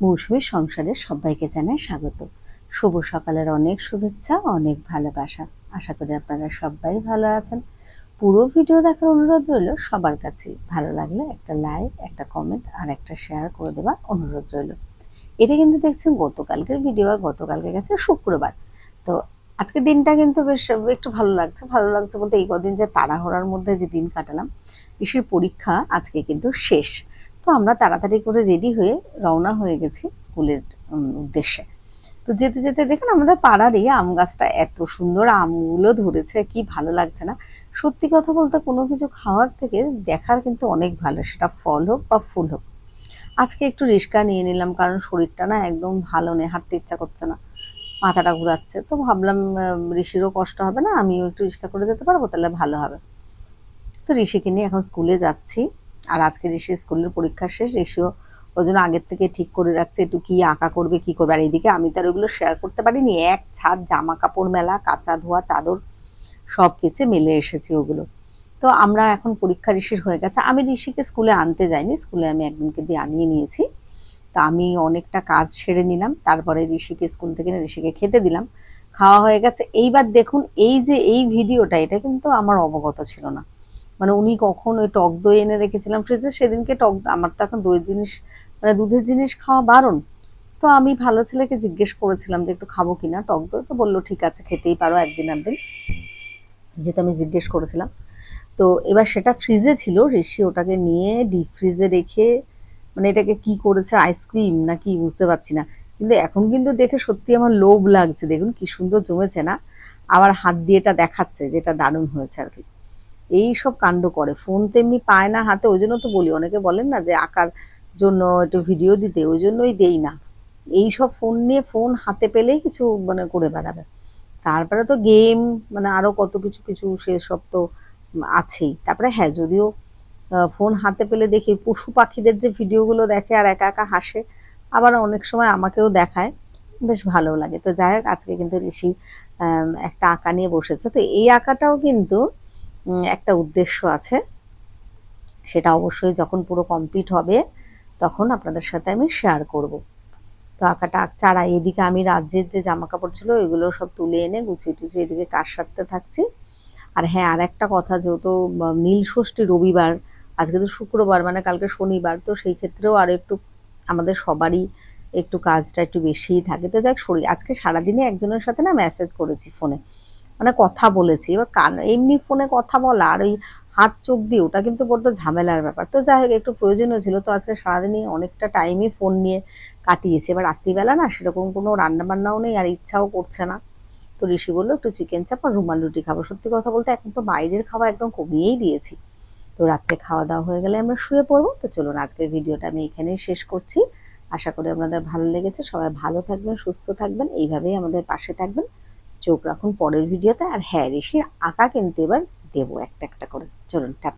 মৌসুমীর সংসারে সবাইকে জানাই স্বাগত। শুভ সকালের অনেক শুভেচ্ছা, অনেক ভালোবাসা। আশা করি আপনারা সবাই ভালো আছেন। পুরো ভিডিও দেখার অনুরোধ রইল সবার কাছেই। ভালো লাগলে একটা লাইক, একটা কমেন্ট আর একটা শেয়ার করে দেওয়ার অনুরোধ রইল। এটা কিন্তু দেখছেন গতকালকের ভিডিও, আর গতকালকে গেছে শুক্রবার। তো আজকের দিনটা কিন্তু বেশ একটু ভালো লাগছে। ভালো লাগছে বলতে এই কদিন যে তাড়াহুড়ার মধ্যে যে দিন কাটালাম, ঋষির পরীক্ষা আজকে কিন্তু শেষ। তো আমরা তাড়াতাড়ি করে রেডি হয়ে রওনা হয়ে গেছি স্কুলের উদ্দেশ্যে। তো যেতে যেতে দেখুন আমাদের পাড়ারই আম গাছটা এত সুন্দর আমগুলো ধরেছে, কি ভালো লাগছে না। সত্যি কথা বলতে কোনো কিছু খাওয়ার থেকে দেখার কিন্তু অনেক ভালো, সেটা ফল হোক বা ফুল হোক। আজকে একটু রিস্কা নিয়ে নিলাম, কারণ শরীরটা না একদম ভালো নেই, হাঁটতে ইচ্ছা করছে না, মাথাটা ঘুরাচ্ছে। তো ভাবলাম ঋষিরও কষ্ট হবে না, আমিও একটু রিস্কা করে যেতে পারবো, তাহলে ভালো হবে। তো ঋষিকে নিয়ে এখন স্কুলে যাচ্ছি। আর আজকে ঋষির স্কুলের পরীক্ষা শেষ। ঋষিও ওই জন্য আগের থেকে ঠিক করে রাখছে একটু কি আঁকা করবে, কি করবে। আর এইদিকে আমি তো আর ওইগুলো শেয়ার করতে পারিনি, এক ছাদ জামা কাপড় মেলা, কাঁচা ধোয়া চাদর সব কিছু মেলে এসেছি ওগুলো। তো আমরা এখন পরীক্ষা ঋষির হয়ে গেছে। আমি ঋষিকে স্কুলে আনতে যাইনি, স্কুলে আমি একজনকে দিয়ে আনিয়ে নিয়েছি। তা আমি অনেকটা কাজ সেরে নিলাম, তারপরে ঋষিকে স্কুল থেকে ঋষিকে খেতে দিলাম। খাওয়া হয়ে গেছে। এইবার দেখুন এই যে এই ভিডিওটা, এটা কিন্তু আমার অবগত ছিল না। মানে উনি কখন ওই টক দই এনে রেখেছিলাম ফ্রিজে, সেদিনকে টক, আমার তো এখন দইয়ের জিনিস মানে দুধের জিনিস খাওয়া বারণ। তো আমি ভালো ছেলেকে জিজ্ঞেস করেছিলাম যে একটু খাবো কিনা টক দই, তো বললো ঠিক আছে খেতেই পারো একদিন একদিন, যেটা আমি জিজ্ঞেস করেছিলাম। তো এবার সেটা ফ্রিজে ছিল, ঋষি ওটাকে নিয়ে ডিপ ফ্রিজে রেখে, মানে এটাকে কি করেছে, আইসক্রিম না কি বুঝতে পারছি না। কিন্তু এখন কিন্তু দেখে সত্যি আমার লোভ লাগছে, দেখুন কি সুন্দর জমেছে না। আবার হাত দিয়ে এটা দেখাচ্ছে, যেটা দারুণ হয়েছে আর কি। এই সব কাণ্ড করে, ফোন তেমনি পায় না হাতে। ওই জন্য তো বলি, অনেকে বলেন না যে আঁকার জন্য একটু ভিডিও দিতে, ওই জন্যই দেই না। এই সব ফোন নিয়ে, ফোন হাতে পেলেই কিছু মানে করে বেড়াবে। তারপরে তো গেম, মানে আরো কত কিছু কিছু সেসব তো আছেই। তারপরে হ্যাঁ, যদিও ফোন হাতে পেলে দেখি পশু পাখিদের যে ভিডিওগুলো দেখে আর একা একা হাসে, আবার অনেক সময় আমাকেও দেখায়, বেশ ভালো লাগে। তো যাই হোক, আজকে কিন্তু ঋষি একটা আঁকা নিয়ে বসেছে। তো এই আঁকাটাও কিন্তু একটা উদ্দেশ্য আছে, সেটা অবশ্যই যখন পুরো কমপ্লিট হবে তখন আপনাদের সাথে আমি শেয়ার করব। তো আঁকাটা আঁকছে, আর এদিকে আমি রাজ্যের যে জামা কাপড় ছিল ওইগুলো সব তুলে এনে গুছিয়ে টুছিয়ে এদিকে কাজ সারতে থাকছি। আর হ্যাঁ, আর একটা কথা, যেহেতু নীল ষষ্ঠী রবিবার, আজকে তো শুক্রবার, মানে কালকে শনিবার, তো সেই ক্ষেত্রেও আরো একটু আমাদের সবারই একটু কাজটা একটু বেশিই থাকে। তো যাক, আজকে সারাদিনে একজনের সাথে না মেসেজ করেছি ফোনে, মানে কথা বলেছি। এবার এমনি ফোনে কথা বলা আর ওই হাত চোখ দিয়ে, ওটা কিন্তু বড্ড ঝামেলার ব্যাপার। তো যাই হোক, একটু প্রয়োজনীয় ছিল, তো আজকে সারাদিনই অনেকটা টাইমই ফোন নিয়ে কাটিয়েছি। এবার রাত্রিবেলা না সেরকম কোনো রান্না বান্নাও নেই, আর ইচ্ছাও করছে না। তো ঋষি বললো একটু চিকেন চাপ আর রুমাল রুটি খাবো। সত্যি কথা বলতে এখন তো বাইরের খাওয়া একদম কমিয়েই দিয়েছি। তো রাত্রে খাওয়া দাওয়া হয়ে গেলে আমরা শুয়ে পড়বো। তো চলুন আজকের ভিডিওটা আমি এখানেই শেষ করছি। আশা করি আপনাদের ভালো লেগেছে। সবাই ভালো থাকবেন, সুস্থ থাকবেন, এইভাবেই আমাদের পাশে থাকবেন। চোখ রাখুন পরের ভিডিওতে। আর হ্যাঁ, ঋষির আঁকা কিন্তু এবার দেবো একটা একটা করে। চলুন টাটা।